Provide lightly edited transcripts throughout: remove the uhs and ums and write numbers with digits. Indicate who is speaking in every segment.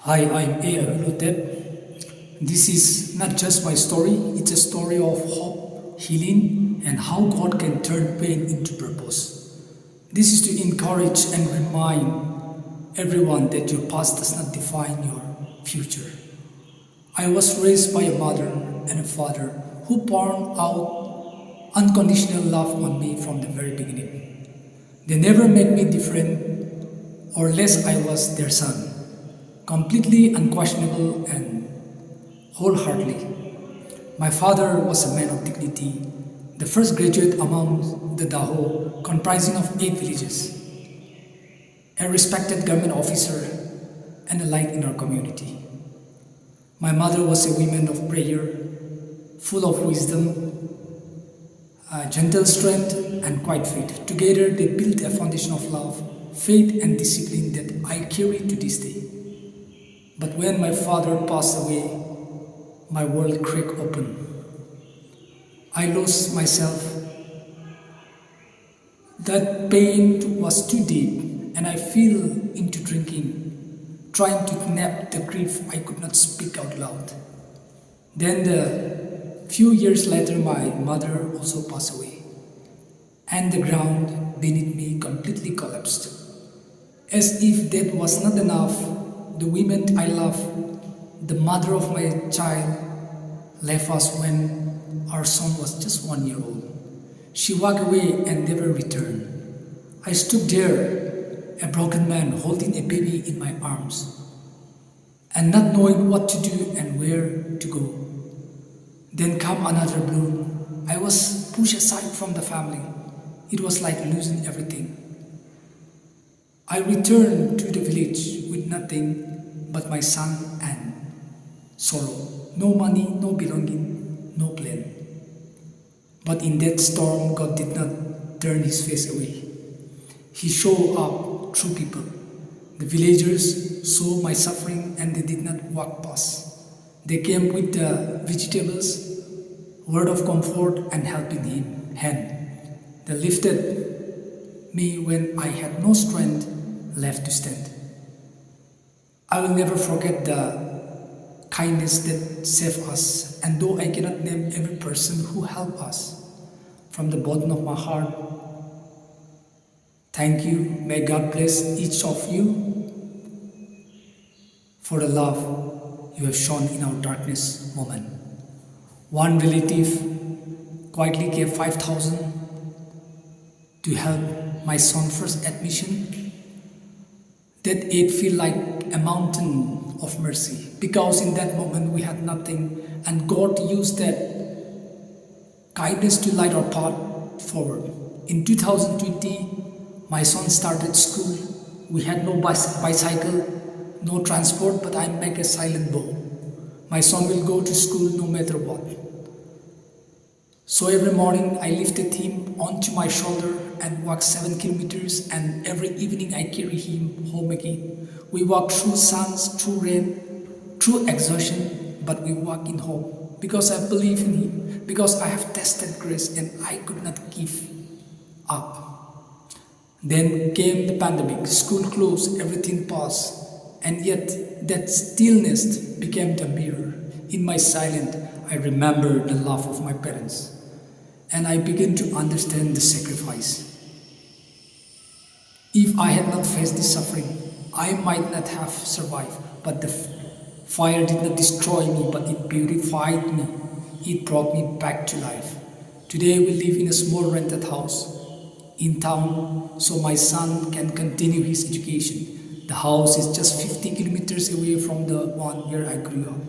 Speaker 1: Hi, I'm A. Avilotep. This is not just my story, it's a story of hope, healing, and how God can turn pain into purpose. This is to encourage and remind everyone that your past does not define your future. I was raised by a mother and a father who poured out unconditional love on me from the very beginning. They never made me different or less. I was their son, completely unquestionable and wholeheartedly. My father was a man of dignity, the first graduate among the Daho, comprising of 8 villages, a respected government officer, and a light in our community. My mother was a woman of prayer, full of wisdom, gentle strength, and quiet faith. Together, they built a foundation of love, faith, and discipline that I carry to this day. But when my father passed away, my world cracked open. I lost myself. That pain was too deep, and I fell into drinking, trying to nap the grief I could not speak out loud. Then, the few years later, my mother also passed away, and the ground beneath me completely collapsed. As if that was not enough, the woman I love, the mother of my child, left us when our son was just 1 year old. She walked away and never returned. I stood there, a broken man holding a baby in my arms, and not knowing what to do and where to go. Then came another bloom. I was pushed aside from the family. It was like losing everything. I returned to the village with nothing but my son and sorrow. No money, no belonging, no plan. But in that storm, God did not turn his face away. He showed up through people. The villagers saw my suffering and they did not walk past. They came with the vegetables, word of comfort and helping hand. They lifted me when I had no strength left to stand. I will never forget the kindness that saved us, and though I cannot name every person who helped us, from the bottom of my heart, thank you. May God bless each of you for the love you have shown in our darkness moment. One relative quietly gave 5,000 to help my son's first admission. That aid felt like a mountain of mercy, because in that moment we had nothing, and God used that kindness to light our path forward. In 2020, my son started school. We had no bicycle, no transport, but I make a silent vow. My son will go to school no matter what. So every morning I lifted him onto my shoulder and walked 7 kilometers, and every evening I carry him home again. We walk through suns, through rain, through exhaustion, but we walk in hope because I believe in him, because I have tested grace and I could not give up. Then came the pandemic, school closed, everything paused, and yet that stillness became the mirror. In my silence, I remember the love of my parents, and I began to understand the sacrifice. If I had not faced this suffering, I might not have survived, but the fire did not destroy me, but it purified me. It brought me back to life. Today we live in a small rented house in town so my son can continue his education. The house is just 50 kilometers away from the one where I grew up.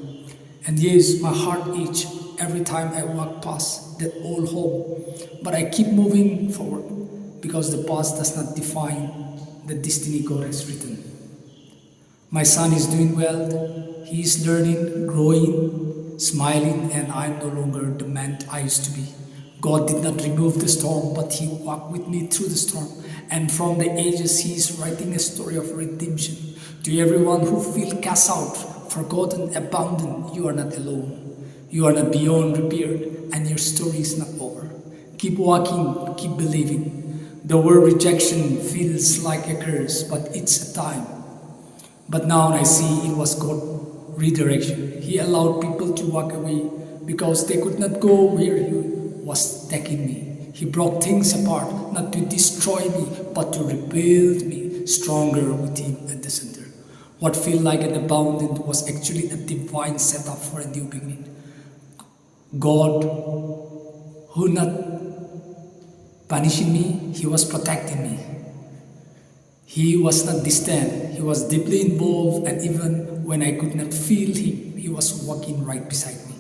Speaker 1: And yes, my heart aches every time I walk past that old home, but I keep moving forward because the past does not define the destiny God has written. My son is doing well. He is learning, growing, smiling, and I am no longer the man I used to be. God did not remove the storm, but He walked with me through the storm. And from the ages, He is writing a story of redemption. To everyone who feels cast out, forgotten, abandoned, you are not alone. You are not beyond repair, and your story is not over. Keep walking, keep believing. The word rejection feels like a curse, but it's a time But now I see it was God redirection. He allowed people to walk away because they could not go where He was taking me. He broke things apart, not to destroy me, but to rebuild me stronger with Him at the center. What felt like an abandonment was actually a divine setup for a new beginning. God, who not punishing me, He was protecting me. He was not distant, He was deeply involved, and even when I could not feel Him, He was walking right beside me.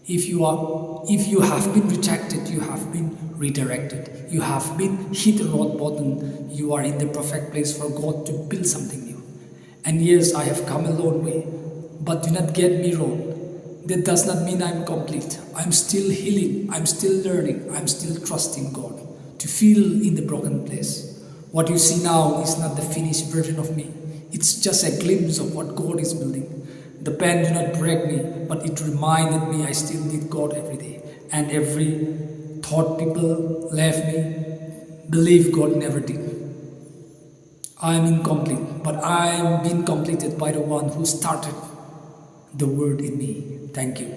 Speaker 1: If you have been rejected, you have been redirected. You have been hit a rock bottom, you are in the perfect place for God to build something new. And yes, I have come a long way, but do not get me wrong. That does not mean I'm complete. I'm still healing, I'm still learning, I'm still trusting God to feel in the broken place. What you see now is not the finished version of me. It's just a glimpse of what God is building. The pen did not break me, but it reminded me I still need God every day. And every thought people left me, believe God never did. I am incomplete, but I am being completed by the one who started the word in me. Thank you.